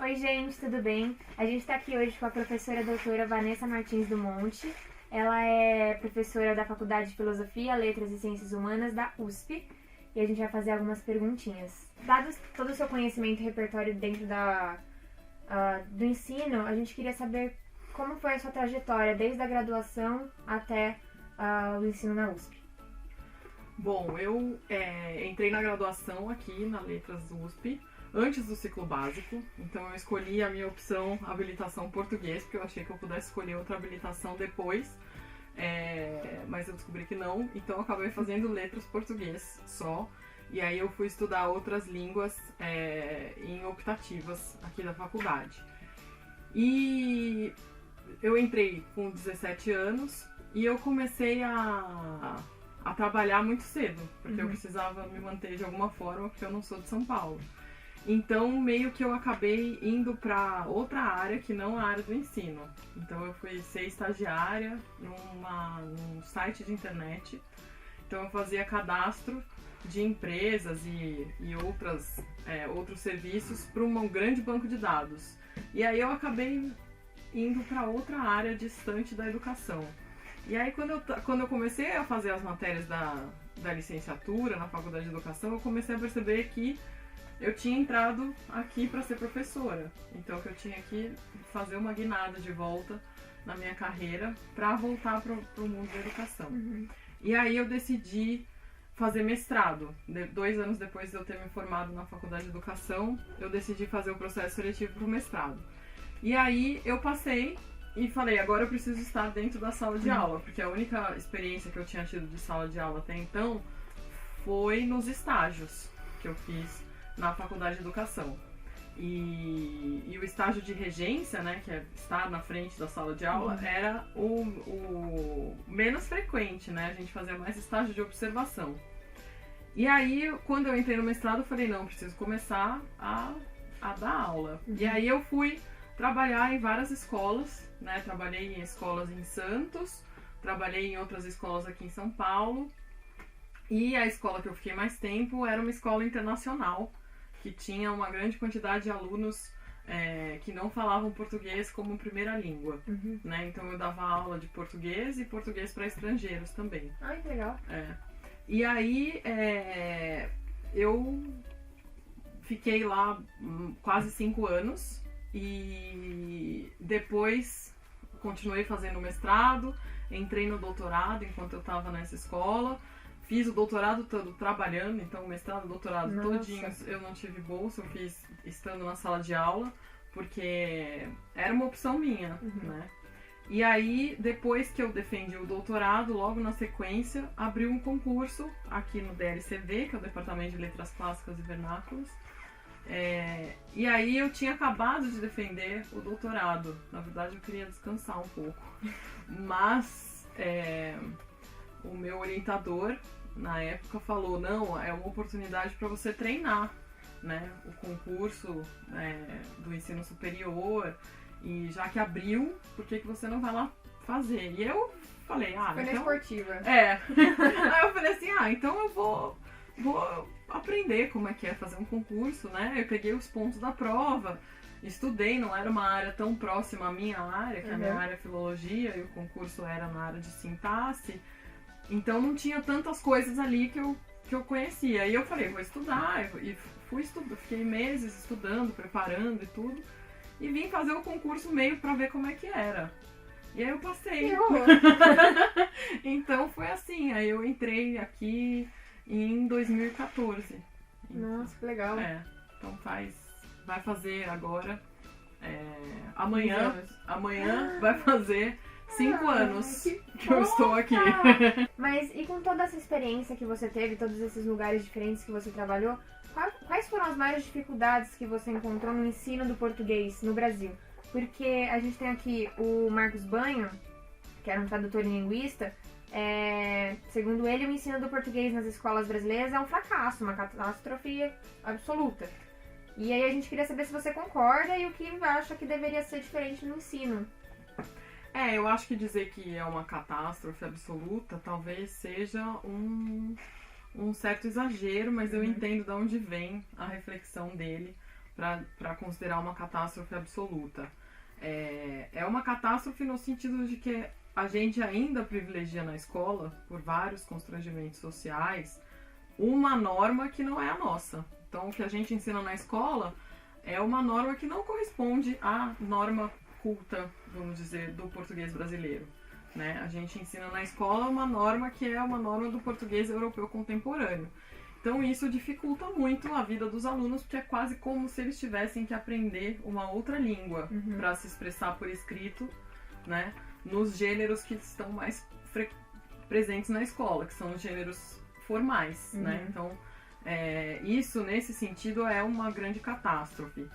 Oi gente, tudo bem? A gente está aqui hoje com a professora doutora Vanessa Martins do Monte. Ela é professora da Faculdade de Filosofia, Letras e Ciências Humanas da USP e a gente vai fazer algumas perguntinhas. Dado todo o seu conhecimento e repertório dentro do ensino, a gente queria saber como foi a sua trajetória desde a graduação até o ensino na USP. Bom, eu entrei na graduação aqui na Letras USP antes do ciclo básico, então eu escolhi a minha opção habilitação português, porque eu achei que eu pudesse escolher outra habilitação depois, mas eu descobri que não, então eu acabei fazendo letras português só, e aí eu fui estudar outras línguas em optativas aqui da faculdade. E eu entrei com 17 anos e eu comecei a trabalhar muito cedo, porque eu precisava me manter de alguma forma, porque eu não sou de São Paulo. Então, meio que eu acabei indo para outra área que não a área do ensino. Então, eu fui ser estagiária num site de internet. Então, eu fazia cadastro de empresas e outros serviços para um grande banco de dados. E aí, eu acabei indo para outra área distante da educação. E aí, quando eu comecei a fazer as matérias da licenciatura na Faculdade de Educação, eu comecei a perceber que eu tinha entrado aqui para ser professora. Então, que eu tinha que fazer uma guinada de volta na minha carreira para voltar para o mundo da educação. E aí, eu decidi fazer mestrado. 2 anos depois de eu ter me formado na Faculdade de Educação, eu decidi fazer o processo seletivo para o mestrado. E aí, eu passei e falei, agora eu preciso estar dentro da sala de aula, porque a única experiência que eu tinha tido de sala de aula até então foi nos estágios que eu fiz na Faculdade de Educação. E o estágio de regência, né, que é estar na frente da sala de aula, era o menos frequente, né? A gente fazia mais estágio de observação. E aí, quando eu entrei no mestrado, eu falei, não, preciso começar a dar aula. E aí eu fui trabalhar em várias escolas, né? Trabalhei em escolas em Santos, trabalhei em outras escolas aqui em São Paulo. E a escola que eu fiquei mais tempo era uma escola internacional, que tinha uma grande quantidade de alunos que não falavam português como primeira língua. Né? Então eu dava aula de português e português para estrangeiros também. Ai, que legal. E aí eu fiquei lá quase 5 anos e depois continuei fazendo mestrado, entrei no doutorado enquanto eu estava nessa escola. Fiz o doutorado todo trabalhando, então o mestrado e o doutorado todinhos eu não tive bolsa, eu fiz estando na sala de aula, porque era uma opção minha, né? E aí, depois que eu defendi o doutorado, logo na sequência, abriu um concurso aqui no DLCV, que é o Departamento de Letras Clássicas e Vernáculos. E aí eu tinha acabado de defender o doutorado, na verdade eu queria descansar um pouco, mas o meu orientador na época falou, não, é uma oportunidade para você treinar, né, o concurso do ensino superior, e já que abriu, por que você não vai lá fazer? E eu falei, Foi na esportiva. Aí eu falei assim, então eu vou aprender como é que é fazer um concurso, né? Eu peguei os pontos da prova, estudei, não era uma área tão próxima à minha área, que a minha área é filologia, e o concurso era na área de sintaxe. Então não tinha tantas coisas ali que eu conhecia. E eu falei, vou estudar. E fui estudar, fiquei meses estudando, preparando e tudo. E vim fazer o concurso meio pra ver como é que era. E aí eu passei. Então foi assim, aí eu entrei aqui em 2014. Nossa, que legal. Então vai fazer agora, amanhã vai fazer 5 anos que eu estou aqui. Mas e com toda essa experiência que você teve, todos esses lugares diferentes que você trabalhou, quais foram as maiores dificuldades que você encontrou no ensino do português no Brasil? Porque a gente tem aqui o Marcos Banho, que era um tradutor e linguista, segundo ele, o ensino do português nas escolas brasileiras é um fracasso, uma catástrofe absoluta. E aí a gente queria saber se você concorda e o que acha que deveria ser diferente no ensino. Eu acho que dizer que é uma catástrofe absoluta talvez seja um certo exagero, mas eu entendo de onde vem a reflexão dele, para considerar uma catástrofe absoluta. É uma catástrofe no sentido de que a gente ainda privilegia na escola, por vários constrangimentos sociais, uma norma que não é a nossa. Então, o que a gente ensina na escola é uma norma que não corresponde à norma culta, vamos dizer, do português brasileiro, né? A gente ensina na escola uma norma que é uma norma do português europeu contemporâneo. Então, isso dificulta muito a vida dos alunos, porque é quase como se eles tivessem que aprender uma outra língua para se expressar por escrito, né? Nos gêneros que estão mais presentes na escola, que são os gêneros formais, né? Então, isso, nesse sentido, é uma grande catástrofe.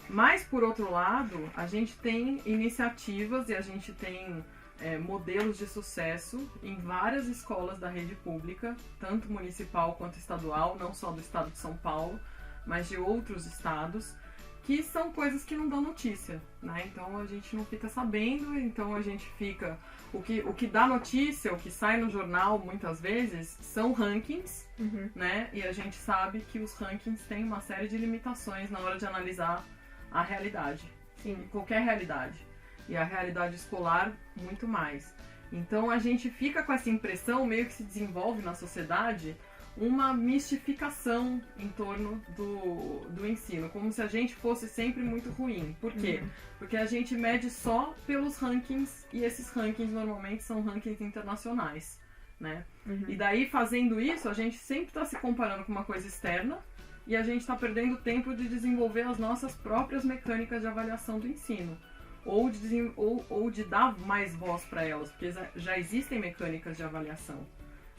Mas, por outro lado, a gente tem iniciativas e a gente tem modelos de sucesso em várias escolas da rede pública, tanto municipal quanto estadual, não só do estado de São Paulo, mas de outros estados, que são coisas que não dão notícia, né? Então a gente não fica sabendo, então a gente fica... O que dá notícia, o que sai no jornal muitas vezes, são rankings, né? E a gente sabe que os rankings têm uma série de limitações na hora de analisar a realidade. Sim. Qualquer realidade. E a realidade escolar, muito mais. Então a gente fica com essa impressão, meio que se desenvolve na sociedade, uma mistificação em torno do ensino, como se a gente fosse sempre muito ruim. Por quê? Porque a gente mede só pelos rankings, e esses rankings normalmente são rankings internacionais, né? E daí, fazendo isso, a gente sempre está se comparando com uma coisa externa, e a gente está perdendo tempo de desenvolver as nossas próprias mecânicas de avaliação do ensino. Ou de dar mais voz para elas, porque já existem mecânicas de avaliação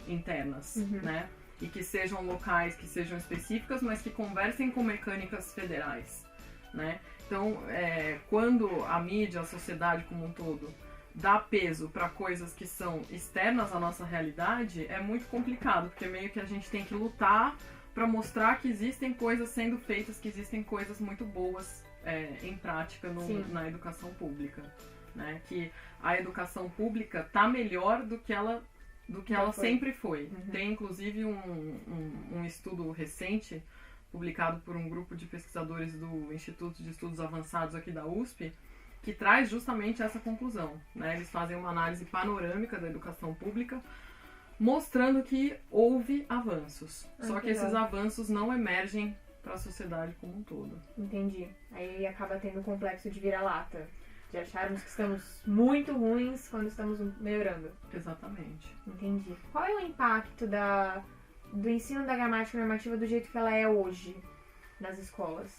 internas, né? E que sejam locais, que sejam específicas, mas que conversem com mecânicas federais, né? Então, quando a mídia, a sociedade como um todo, dá peso para coisas que são externas à nossa realidade, é muito complicado, porque meio que a gente tem que lutar para mostrar que existem coisas sendo feitas, que existem coisas muito boas em prática na educação pública, né? Que a educação pública está melhor do que ela sempre foi. Tem inclusive um estudo recente, publicado por um grupo de pesquisadores do Instituto de Estudos Avançados aqui da USP, que traz justamente essa conclusão, né? Eles fazem uma análise panorâmica da educação pública, mostrando que houve avanços. Só que esses avanços não emergem para a sociedade como um todo. Entendi. Aí acaba tendo um complexo de vira-lata. De acharmos que estamos muito ruins quando estamos melhorando. Exatamente. Entendi. Qual é o impacto do ensino da gramática normativa do jeito que ela é hoje nas escolas?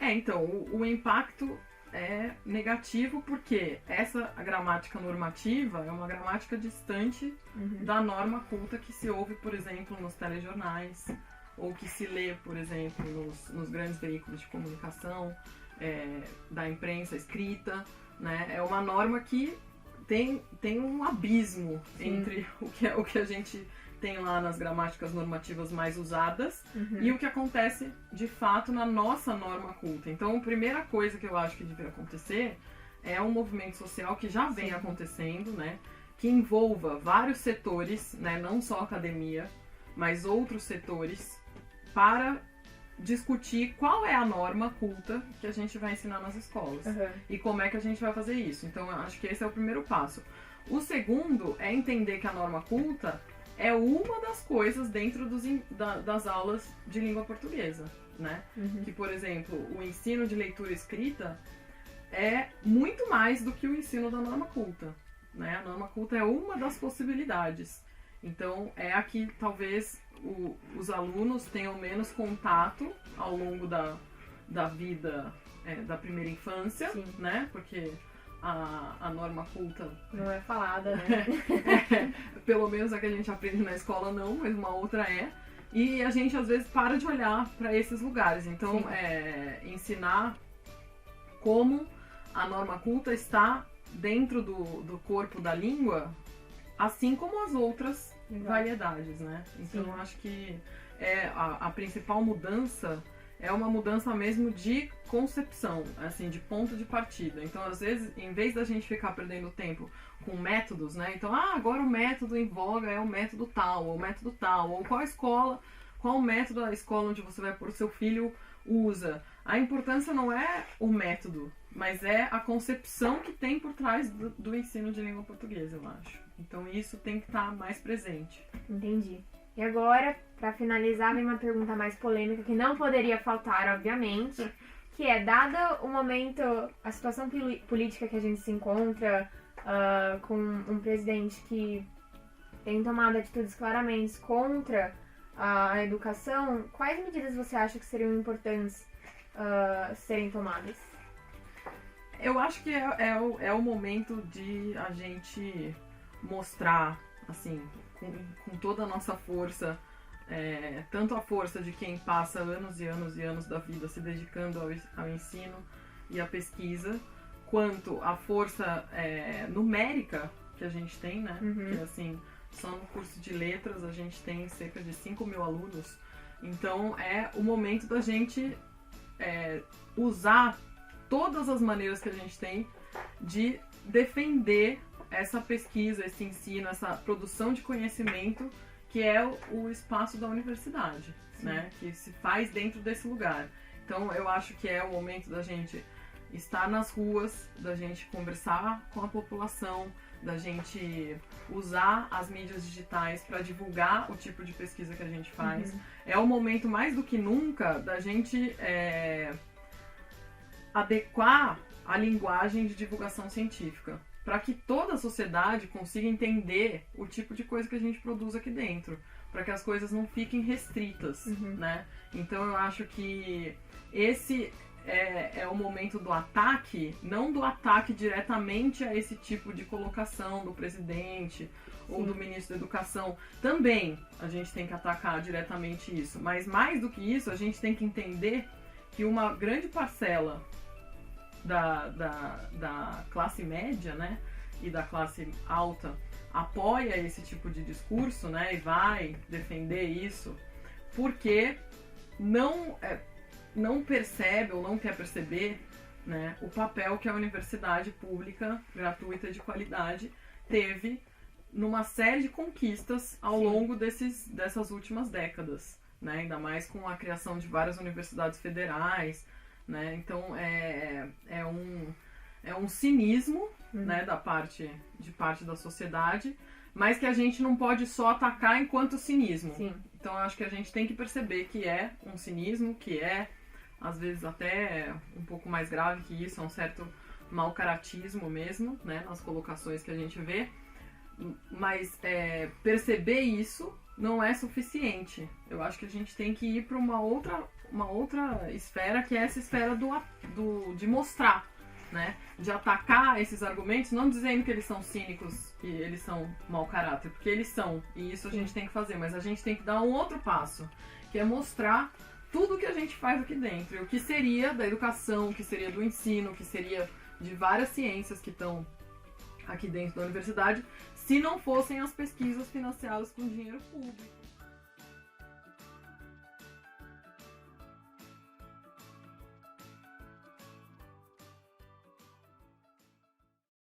Então, o impacto é negativo porque a gramática normativa é uma gramática distante da norma culta que se ouve, por exemplo, nos telejornais, ou que se lê, por exemplo, nos grandes veículos de comunicação, da imprensa escrita, né? É uma norma que tem um abismo entre o que a gente tem lá nas gramáticas normativas mais usadas e o que acontece de fato na nossa norma culta. Então, a primeira coisa que eu acho que deveria acontecer é um movimento social que já vem acontecendo, né? Que envolva vários setores, né? Não só a academia, mas outros setores, para discutir qual é a norma culta que a gente vai ensinar nas escolas e como é que a gente vai fazer isso. Então, eu acho que esse é o primeiro passo. O segundo é entender que a norma culta é uma das coisas dentro das aulas de língua portuguesa, né? Que, por exemplo, o ensino de leitura e escrita é muito mais do que o ensino da norma culta, né? A norma culta é uma das possibilidades. Então, é aqui, talvez, os alunos tenham menos contato ao longo da vida da primeira infância, né? Porque a norma culta não é falada, né? Pelo menos a que a gente aprende na escola não, mas uma outra é. E a gente, às vezes, para de olhar para esses lugares. Então, ensinar como a norma culta está dentro do corpo da língua, assim como as outras variedades, né? Então, eu acho que a principal mudança é uma mudança mesmo de concepção, assim, de ponto de partida. Então, às vezes, em vez da gente ficar perdendo tempo com métodos, né? Então, agora o método em voga é o método tal, ou qual método a escola onde você vai pôr o seu filho usa. a importância não é o método, mas é a concepção que tem por trás do ensino de língua portuguesa, eu acho. Então isso tem que estar mais presente. Entendi. E agora, para finalizar, vem uma pergunta mais polêmica que não poderia faltar, obviamente, que é, dado o momento, a situação política que a gente se encontra, com um presidente que tem tomado atitudes claramente contra a educação, quais medidas você acha que seriam importantes serem tomadas? Eu acho que é o momento de a gente mostrar, assim, com toda a nossa força, tanto a força de quem passa anos e anos e anos da vida se dedicando ao ensino e à pesquisa, quanto a força numérica que a gente tem, né? Que, assim, só no curso de letras a gente tem cerca de 5.000 alunos. Então é o momento da gente usar todas as maneiras que a gente tem de defender essa pesquisa, esse ensino, essa produção de conhecimento que é o espaço da universidade, né? Que se faz dentro desse lugar. Então eu acho que é o momento da gente estar nas ruas, da gente conversar com a população, da gente usar as mídias digitais para divulgar o tipo de pesquisa que a gente faz. É o momento mais do que nunca da gente adequar a linguagem de divulgação científica para que toda a sociedade consiga entender o tipo de coisa que a gente produz aqui dentro, para que as coisas não fiquem restritas, né? Então eu acho que esse é o momento do ataque, não do ataque diretamente a esse tipo de colocação do presidente ou do ministro da Educação. Também a gente tem que atacar diretamente isso, mas mais do que isso, a gente tem que entender que uma grande parcela da classe média, né, e da classe alta apoia esse tipo de discurso, né, e vai defender isso, porque não percebe ou não quer perceber, né, o papel que a universidade pública, gratuita e de qualidade, teve numa série de conquistas ao longo dessas últimas décadas, né, ainda mais com a criação de várias universidades federais, né, então é um cinismo, né, da parte da sociedade, mas que a gente não pode só atacar enquanto cinismo. Então eu acho que a gente tem que perceber que é um cinismo, que às vezes até um pouco mais grave que isso, é um certo mau-caratismo mesmo, né, nas colocações que a gente vê, mas perceber isso não é suficiente. Eu acho que a gente tem que ir para uma outra esfera, que é essa esfera de mostrar, né, de atacar esses argumentos, não dizendo que eles são cínicos e eles são mau caráter, porque eles são, e isso a gente tem que fazer, mas a gente tem que dar um outro passo, que é mostrar tudo que a gente faz aqui dentro, e o que seria da educação, o que seria do ensino, o que seria de várias ciências que estão aqui dentro da universidade, se não fossem as pesquisas financiadas com dinheiro público.